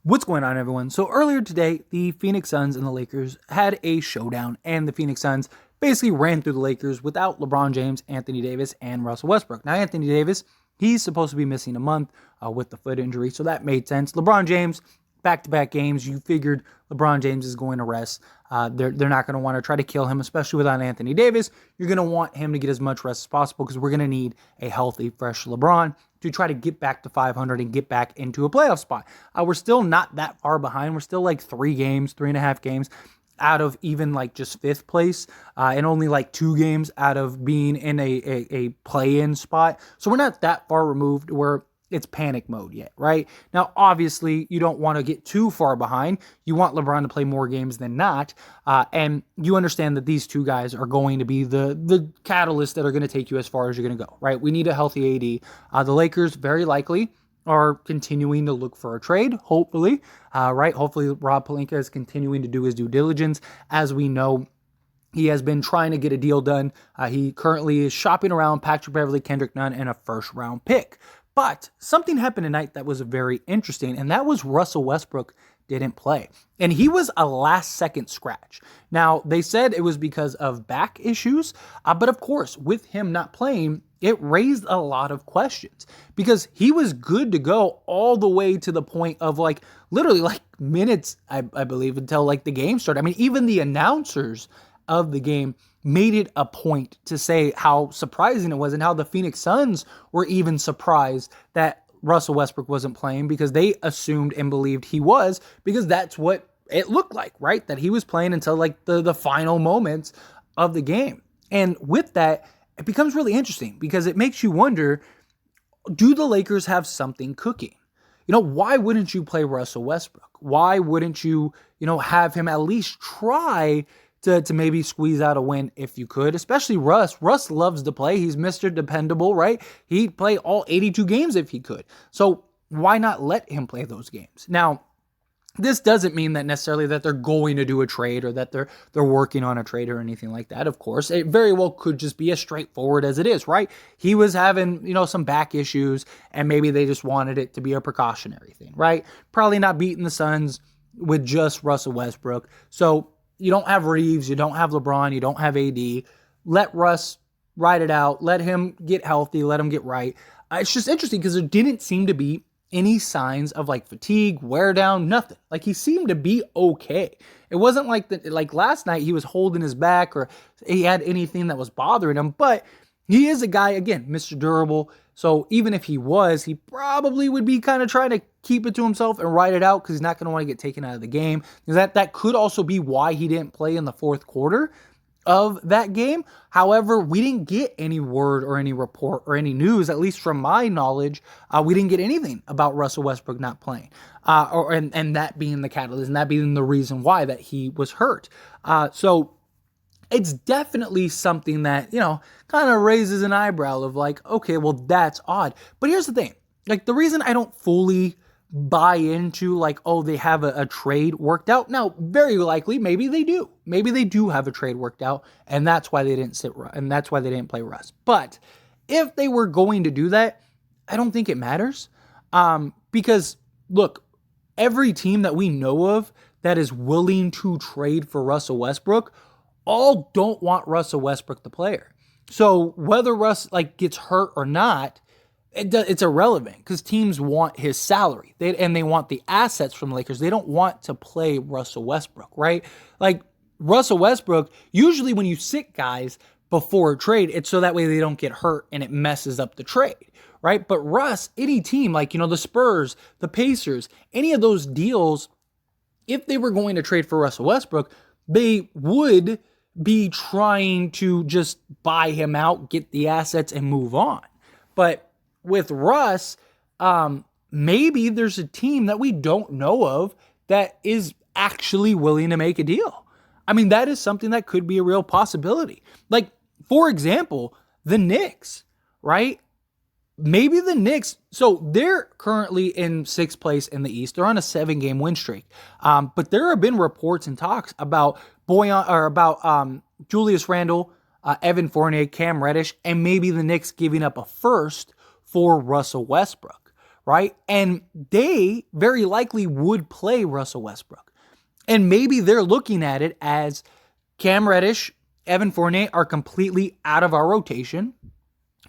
What's going on, everyone? So earlier today, the Phoenix Suns and the Lakers had a showdown, and the Phoenix Suns basically ran through the Lakers without LeBron James, Anthony Davis, and Russell Westbrook. Now, Anthony Davis, he's supposed to be missing a month with the foot injury, so that made sense. LeBron James, back-to-back games, you figured LeBron James is going to rest. They're not going to want to try to kill him, especially without Anthony Davis. You're going to want him to get as much rest as possible because we're going to need a healthy, fresh LeBron to try to get back to 500 and get back into a playoff spot. We're still not that far behind. We're still like 3.5 games out of even like just fifth place and only like 2 games out of being in a play-in spot. So we're not that far removed where it's panic mode yet, right? Now, obviously, you don't want to get too far behind. You want LeBron to play more games than not. And you understand that these two guys are going to be the catalysts that are going to take you as far as you're going to go, right? We need a healthy AD. The Lakers, very likely, are continuing to look for a trade, hopefully, right? Hopefully, Rob Pelinka is continuing to do his due diligence. As we know, he has been trying to get a deal done. He currently is shopping around Patrick Beverley, Kendrick Nunn, and a first-round pick. But something happened tonight that was very interesting, and that was Russell Westbrook didn't play. And he was a last-second scratch. Now, they said it was because of back issues, but of course, with him not playing, it raised a lot of questions because he was good to go all the way to the point of like literally like minutes, I believe, until like the game started. I mean, even the announcers of the game made it a point to say how surprising it was and how the Phoenix Suns were even surprised that Russell Westbrook wasn't playing because they assumed and believed he was because that's what it looked like, right? That he was playing until like the final moments of the game. And with that, it becomes really interesting because it makes you wonder, do the Lakers have something cooking? Why wouldn't you play Russell Westbrook? Why wouldn't you, have him at least try to maybe squeeze out a win if you could, especially Russ. Russ loves to play. He's Mr. Dependable, right? He'd play all 82 games if he could. So why not let him play those games? Now, this doesn't mean that necessarily that they're going to do a trade or that they're working on a trade or anything like that. Of course, it very well could just be as straightforward as it is, right? He was having, some back issues and maybe they just wanted it to be a precautionary thing, right? Probably not beating the Suns with just Russell Westbrook. So you don't have Reeves, you don't have LeBron, you don't have AD. Let Russ ride it out. Let him get healthy. Let him get right. It's just interesting because there didn't seem to be any signs of like fatigue, wear down, nothing. Like he seemed to be okay. It wasn't like last night he was holding his back or he had anything that was bothering him, but he is a guy, again, Mr. Durable. So even if he was, he probably would be kind of trying to keep it to himself and ride it out because he's not going to want to get taken out of the game. Because that could also be why he didn't play in the fourth quarter of that game. However, we didn't get any word or any report or any news, at least from my knowledge. We didn't get anything about Russell Westbrook not playing and that being the catalyst and that being the reason why that he was hurt. So it's definitely something that, kind of raises an eyebrow of like, okay, well, that's odd. But here's the thing. Like, the reason I don't fully buy into like, oh, they have a trade worked out. Now, very likely, maybe they do. Maybe they do have a trade worked out, and that's why they didn't play Russ. But if they were going to do that, I don't think it matters. Because, look, every team that we know of that is willing to trade for Russell Westbrook all don't want Russell Westbrook, the player. So whether Russ gets hurt or not, it's irrelevant because teams want his salary and they want the assets from the Lakers. They don't want to play Russell Westbrook, right? Like Russell Westbrook, usually when you sit guys before a trade, it's so that way they don't get hurt and it messes up the trade, right? But Russ, any team the Spurs, the Pacers, any of those deals, if they were going to trade for Russell Westbrook, they would be trying to just buy him out, get the assets, and move on. But with Russ, maybe there's a team that we don't know of that is actually willing to make a deal. I mean, that is something that could be a real possibility. Like, for example, the Knicks, right? Maybe the Knicks, so they're currently in 6th place in the East. They're on a 7-game win streak. But there have been reports and talks about Julius Randle, Evan Fournier, Cam Reddish, and maybe the Knicks giving up a first for Russell Westbrook, right? And they very likely would play Russell Westbrook. And maybe they're looking at it as Cam Reddish, Evan Fournier are completely out of our rotation.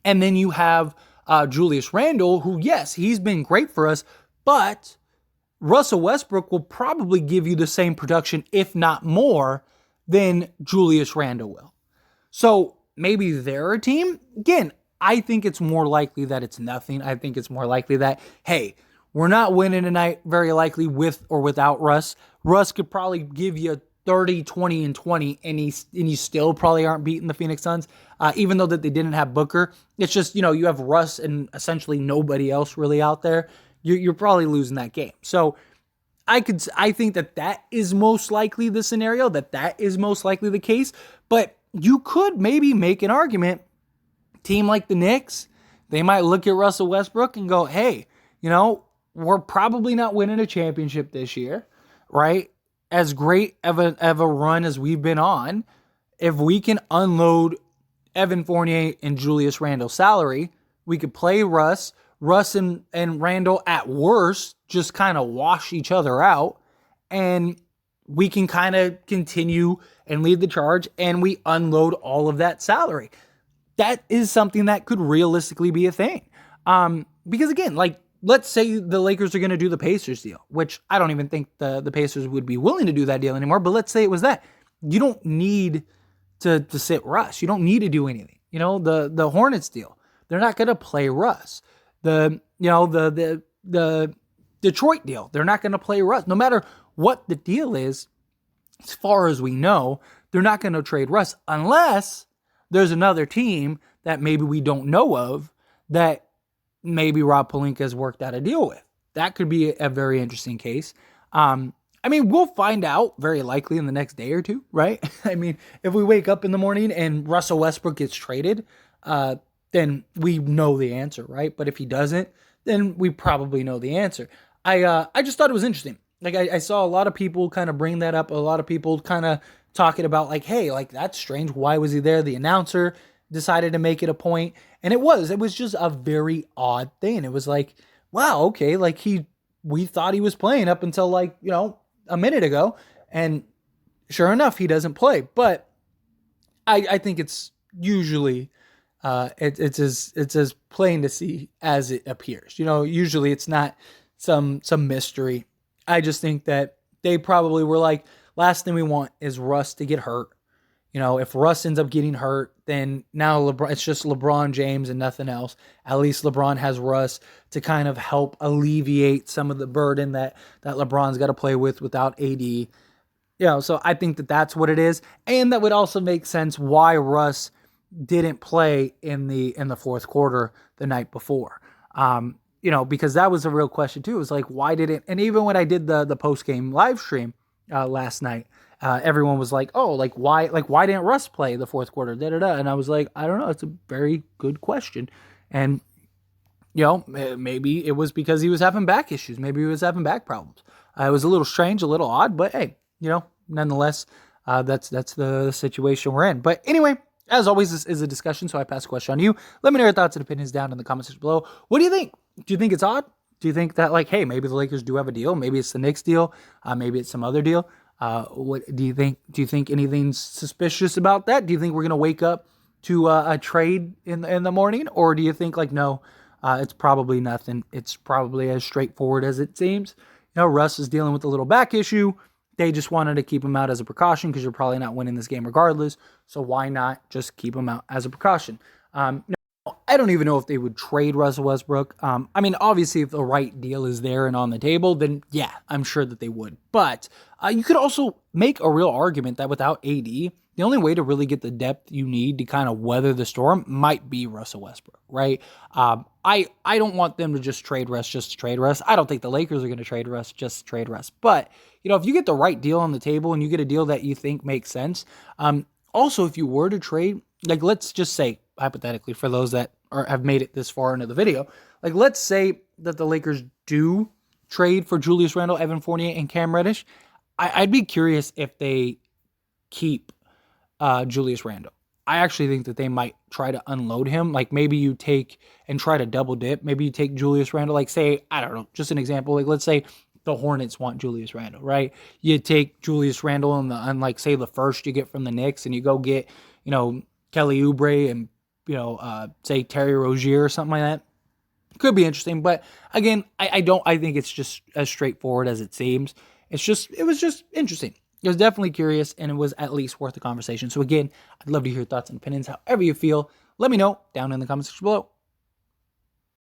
And then you have Julius Randle, who, yes, he's been great for us, but Russell Westbrook will probably give you the same production, if not more, than Julius Randle will. So maybe they're a team. Again, I think it's more likely that it's nothing. I think it's more likely that, hey, we're not winning tonight, very likely with or without Russ. Russ could probably give you 30, 20, and 20, and you still probably aren't beating the Phoenix Suns, even though that they didn't have Booker. It's just, you have Russ and essentially nobody else really out there. You're probably losing that game. So I think that is most likely the scenario, that is most likely the case. But you could maybe make an argument, team like the Knicks, they might look at Russell Westbrook and go, hey, we're probably not winning a championship this year, right? As great of a run as we've been on, if we can unload Evan Fournier and Julius Randle's salary, we could play Russ and Randle at worst just kind of wash each other out, and we can kind of continue and lead the charge, and we unload all of that salary. That is something that could realistically be a thing. Because again, let's say the Lakers are going to do the Pacers deal, which I don't even think the Pacers would be willing to do that deal anymore. But let's say it was that. You don't need to sit Russ. You don't need to do anything. The Hornets deal, they're not going to play Russ. The Detroit deal, they're not going to play Russ. No matter what the deal is, as far as we know, they're not going to trade Russ unless there's another team that maybe we don't know of that maybe Rob Pelinka has worked out a deal with. That could be a very interesting case. We'll find out very likely in the next day or two, right? If we wake up in the morning and Russell Westbrook gets traded, then we know the answer, right? But if he doesn't, then we probably know the answer. I just thought it was interesting. I saw a lot of people kind of bring that up. A lot of people kind of talking about hey, that's strange. Why was he there? The announcer decided to make it a point. And it was just a very odd thing. It was wow, okay. We thought he was playing up until a minute ago. And sure enough, he doesn't play. But I think it's usually, it's as plain to see as it appears. Usually it's not some mystery. I just think that they probably were last thing we want is Russ to get hurt. If Russ ends up getting hurt, then now it's just LeBron James and nothing else. At least LeBron has Russ to kind of help alleviate some of the burden that LeBron's got to play with without AD. So I think that that's what it is. And that would also make sense why Russ didn't play in the fourth quarter the night before. Because that was a real question too. It was why didn't, and even when I did the post-game live stream last night, everyone was why didn't Russ play the fourth quarter? And I was I don't know. It's a very good question. And, maybe it was because he was having back issues. Maybe he was having back problems. It was a little strange, a little odd, but hey, nonetheless, that's the situation we're in. But anyway, as always, this is a discussion, so I pass the question on to you. Let me know your thoughts and opinions down in the comments section below. What do you think? Do you think it's odd? Do you think that hey, maybe the Lakers do have a deal? Maybe it's the Knicks deal. Maybe it's some other deal. What do you think? Do you think anything's suspicious about that? Do you think we're gonna wake up to a trade in the morning, or do you think no, it's probably nothing. It's probably as straightforward as it seems. Russ is dealing with a little back issue. They just wanted to keep him out as a precaution because you're probably not winning this game regardless. So why not just keep him out as a precaution? I don't even know if they would trade Russell Westbrook. Obviously, if the right deal is there and on the table, then yeah, I'm sure that they would. But you could also make a real argument that without AD, the only way to really get the depth you need to kind of weather the storm might be Russell Westbrook, right? I don't want them to just trade Russ just to trade Russ. I don't think the Lakers are going to trade Russ just to trade Russ. But, if you get the right deal on the table and you get a deal that you think makes sense, also, if you were to trade, let's just say, hypothetically, for those that have made it this far into the video, let's say that the Lakers do trade for Julius Randle, Evan Fournier, and Cam Reddish. I'd be curious if they keep Julius Randle. I actually think that they might try to unload him. Like maybe you take and try to double dip. Maybe you take Julius Randle. Like say, I don't know, just an example. Like let's say the Hornets want Julius Randle, right? You take Julius Randle on like say the first you get from the Knicks, and you go get Kelly Oubre and say Terry Rozier or something like that. Could be interesting, but again, I think it's just as straightforward as it seems. It was just interesting. It was definitely curious, and it was at least worth the conversation. So again, I'd love to hear your thoughts and opinions, however you feel. Let me know down in the comments section below.